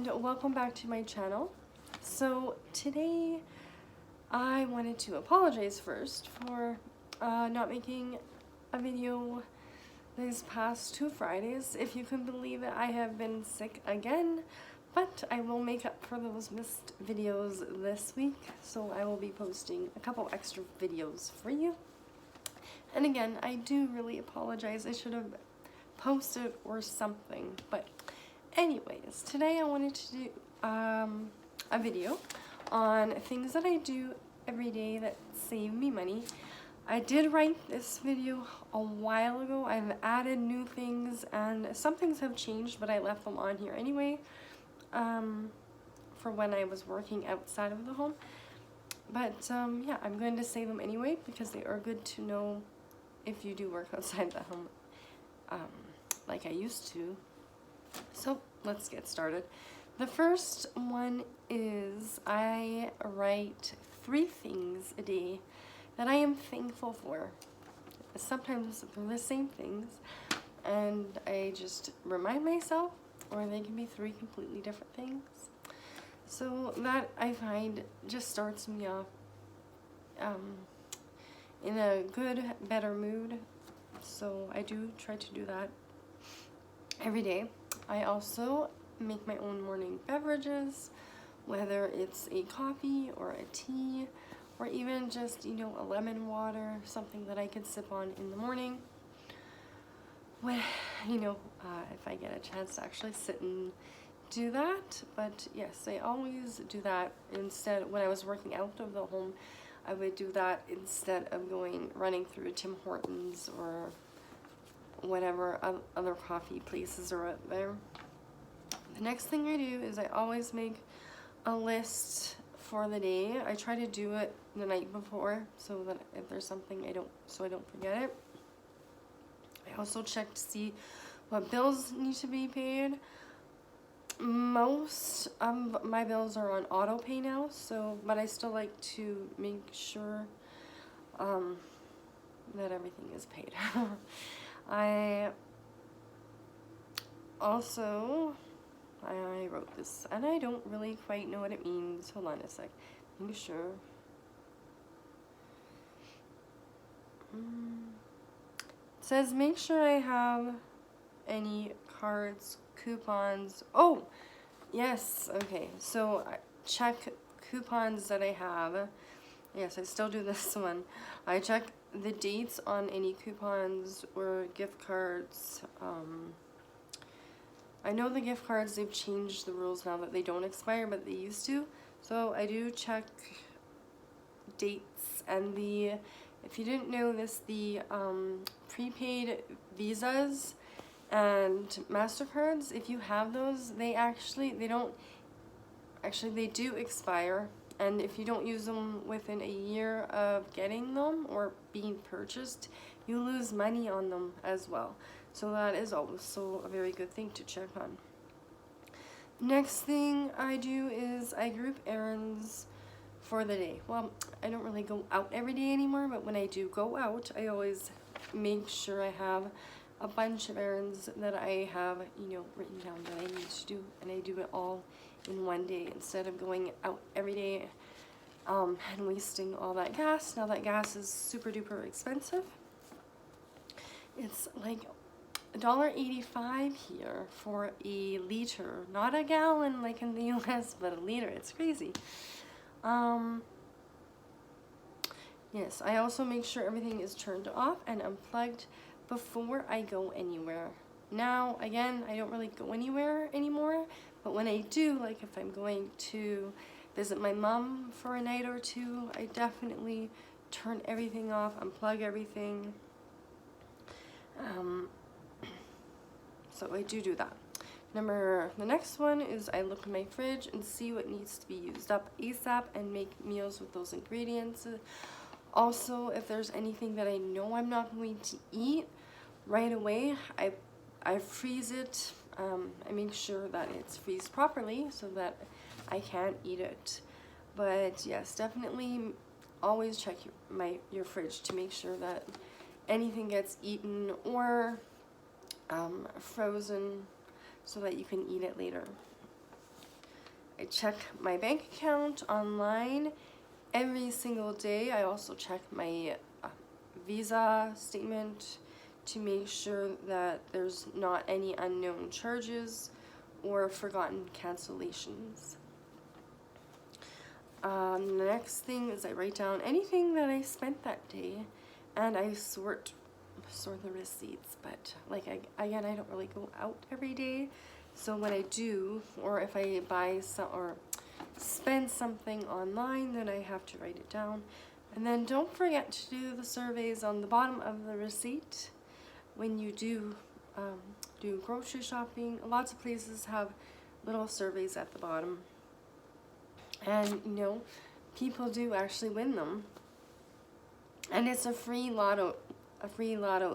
and welcome back to my channel. So today I wanted to apologize first for not making a video these past 2 Fridays. If you can believe it, I have been sick again, but I will make up for those missed videos this week, so I will be posting a couple extra videos for you. And again, I do really apologize. I should have posted or something, but anyways, today I wanted to do a video on things that I do every day that save me money. I did write this video a while ago. I've added new things and some things have changed, but I left them on here anyway for when I was working outside of the home. But yeah, I'm going to say them anyway because they are good to know if you do work outside the home like I used to. So let's get started. The first one is I write 3 things a day that I am thankful for. Sometimes they're the same things and I just remind myself, or they can be 3 completely different things. So that I find just starts me off in a good, better mood. So I do try to do that every day. I also make my own morning beverages, whether it's a coffee or a tea, or even just, you know, a lemon water, something that I could sip on in the morning. When, you know, if I get a chance to actually sit and do that. But yes, I always do that instead. When I was working out of the home, I would do that instead of running through Tim Hortons or whatever other coffee places are out there. The next thing I do is I always make a list for the day. I try to do it the night before so that if there's something I don't forget it. I also check to see what bills need to be paid. Most of my bills are on auto pay now, but I still like to make sure that everything is paid. I wrote this and I don't really quite know what it means. Hold on a sec. Make sure. It says make sure I have any cards, coupons. Oh, yes. Okay. So I check coupons that I have. Yes, I still do this one. I check the dates on any coupons or gift cards. I know the gift cards, they've changed the rules now that they don't expire, but they used to. So I do check dates and if you didn't know this, the prepaid Visas and MasterCards, if you have those, they do expire. And if you don't use them within a year of getting them or being purchased, you lose money on them as well. So that is also a very good thing to check on. Next thing I do is I group errands for the day. Well, I don't really go out every day anymore, but when I do go out, I always make sure I have a bunch of errands that I have, you know, written down that I need to do, and I do it all in one day instead of going out every day and wasting all that gas. Now that gas is super duper expensive. It's like $1.85 here for a liter, not a gallon like in the US, but a liter. It's crazy. Yes, I also make sure everything is turned off and unplugged before I go anywhere. Now, again, I don't really go anywhere anymore, but when I do, like if I'm going to visit my mom for a night or 2, I definitely turn everything off, unplug everything. So I do that. The next one is I look in my fridge and see what needs to be used up ASAP and make meals with those ingredients. Also, if there's anything that I know I'm not going to eat right away, I freeze it. I make sure that it's freezed properly so that I can eat it. But yes, definitely always check your fridge to make sure that anything gets eaten or frozen so that you can eat it later. I check my bank account online every single day. I also check my Visa statement to make sure that there's not any unknown charges or forgotten cancellations. The next thing is I write down anything that I spent that day, and I sort the receipts. But like again, I don't really go out every day, so when I do, or if I buy some or spend something online, then I have to write it down. And then don't forget to do the surveys on the bottom of the receipt when you do grocery shopping. Lots of places have little surveys at the bottom, and you know, people do actually win them, and it's a free lotto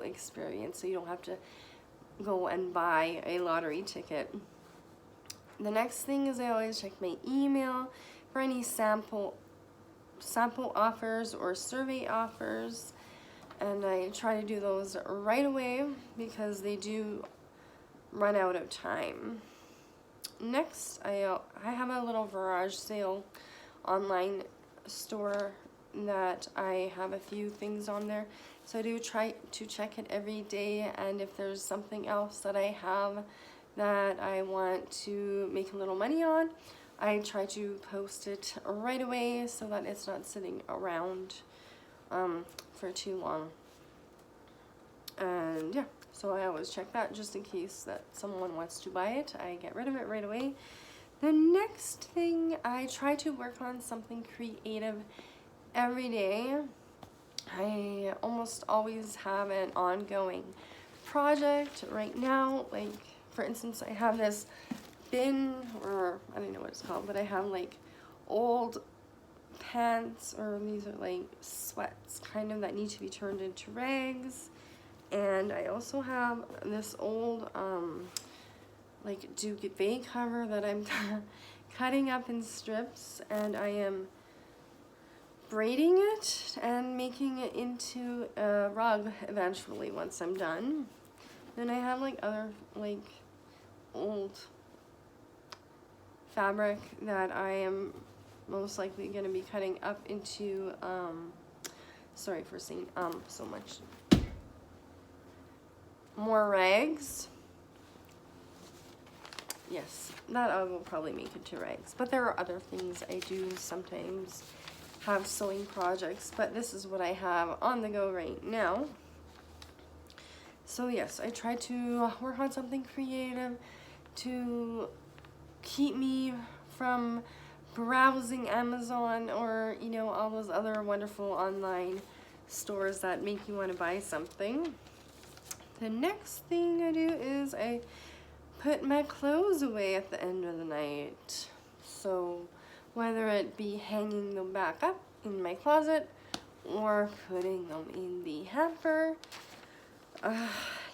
experience, so you don't have to go and buy a lottery ticket. The next thing is I always check my email for any sample offers or survey offers, and I try to do those right away because they do run out of time. Next, I have a little garage sale online store that I have a few things on there, so I do try to check it every day, and if there's something else that I have that I want to make a little money on, I try to post it right away so that it's not sitting around for too long. And yeah, so I always check that just in case that someone wants to buy it. I get rid of it right away. The next thing, I try to work on something creative every day. I almost always have an ongoing project right now. Like, for instance, I have this bin, or I don't know what it's called, but I have like old pants, or these are like sweats kind of, that need to be turned into rags. And I also have this old like duvet cover that I'm cutting up in strips, and I am braiding it and making it into a rug eventually once I'm done. Then I have like other like old fabric that I am most likely going to be cutting up into sorry for saying so much, more rags. Yes, that I will probably make into rags, but there are other things I do sometimes have sewing projects, but this is what I have on the go right now. So yes, I try to work on something creative to keep me from browsing Amazon or, you know, all those other wonderful online stores that make you want to buy something. The next thing I do is I put my clothes away at the end of the night. So whether it be hanging them back up in my closet or putting them in the hamper.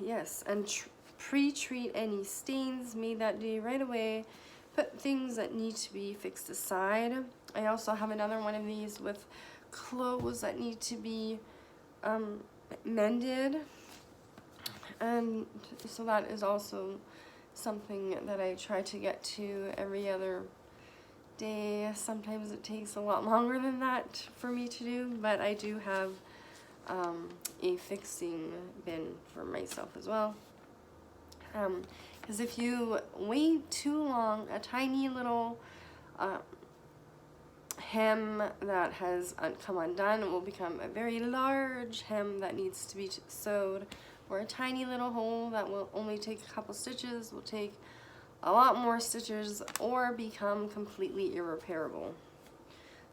Yes, and pre-treat any stains made that day right away. Put things that need to be fixed aside. I also have another one of these with clothes that need to be mended. And so that is also something that I try to get to every other day. Sometimes it takes a lot longer than that for me to do, but I do have a fixing bin for myself as well. Because if you wait too long, a tiny little hem that has come undone will become a very large hem that needs to be sewed, or a tiny little hole that will only take a couple stitches will take a lot more stitches or become completely irreparable.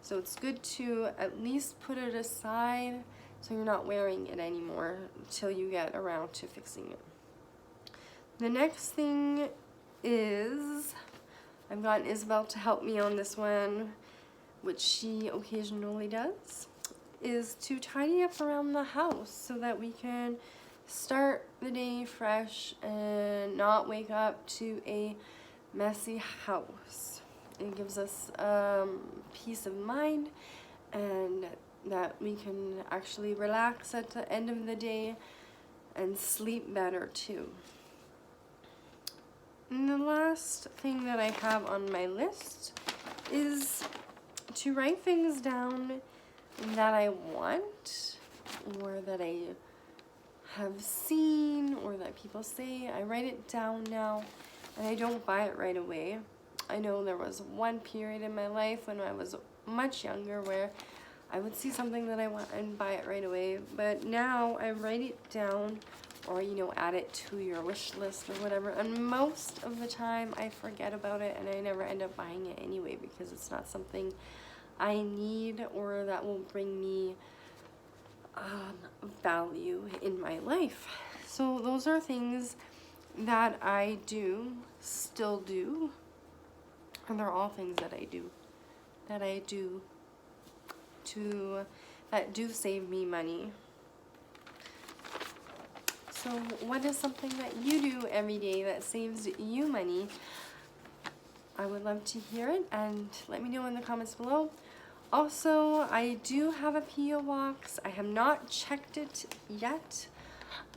So it's good to at least put it aside so you're not wearing it anymore until you get around to fixing it. The next thing is, I've gotten Isabel to help me on this one, which she occasionally does, is to tidy up around the house so that we can start the day fresh and not wake up to a messy house. It gives us peace of mind, and that we can actually relax at the end of the day and sleep better too. And the last thing that I have on my list is to write things down that I want, or that I have seen, or that people say. I write it down now, and I don't buy it right away. I know there was one period in my life when I was much younger where I would see something that I want and buy it right away, but now I write it down, or add it to your wish list or whatever, and most of the time I forget about it and I never end up buying it anyway because it's not something I need or that will bring me value in my life. So those are things that I still do, and they're all things that I do that do save me money. So what is something that you do every day that saves you money? I would love to hear it, and let me know in the comments below. Also, I do have a P.O. box. I have not checked it yet,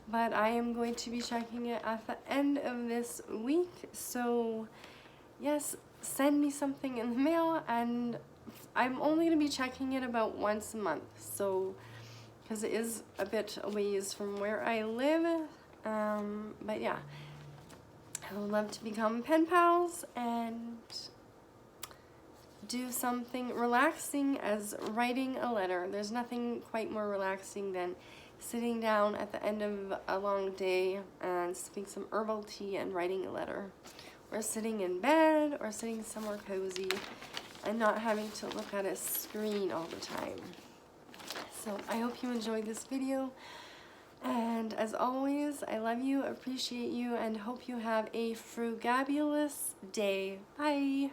but I am going to be checking it at the end of this week. So yes, send me something in the mail, and I'm only going to be checking it about once a month, so because it is a bit a ways from where I live. But yeah, I would love to become pen pals and do something relaxing as writing a letter. There's nothing quite more relaxing than sitting down at the end of a long day and sipping some herbal tea and writing a letter, or sitting in bed, or sitting somewhere cozy and not having to look at a screen all the time. So I hope you enjoyed this video, and as always, I love you, appreciate you, and hope you have a frugabulous day. Bye!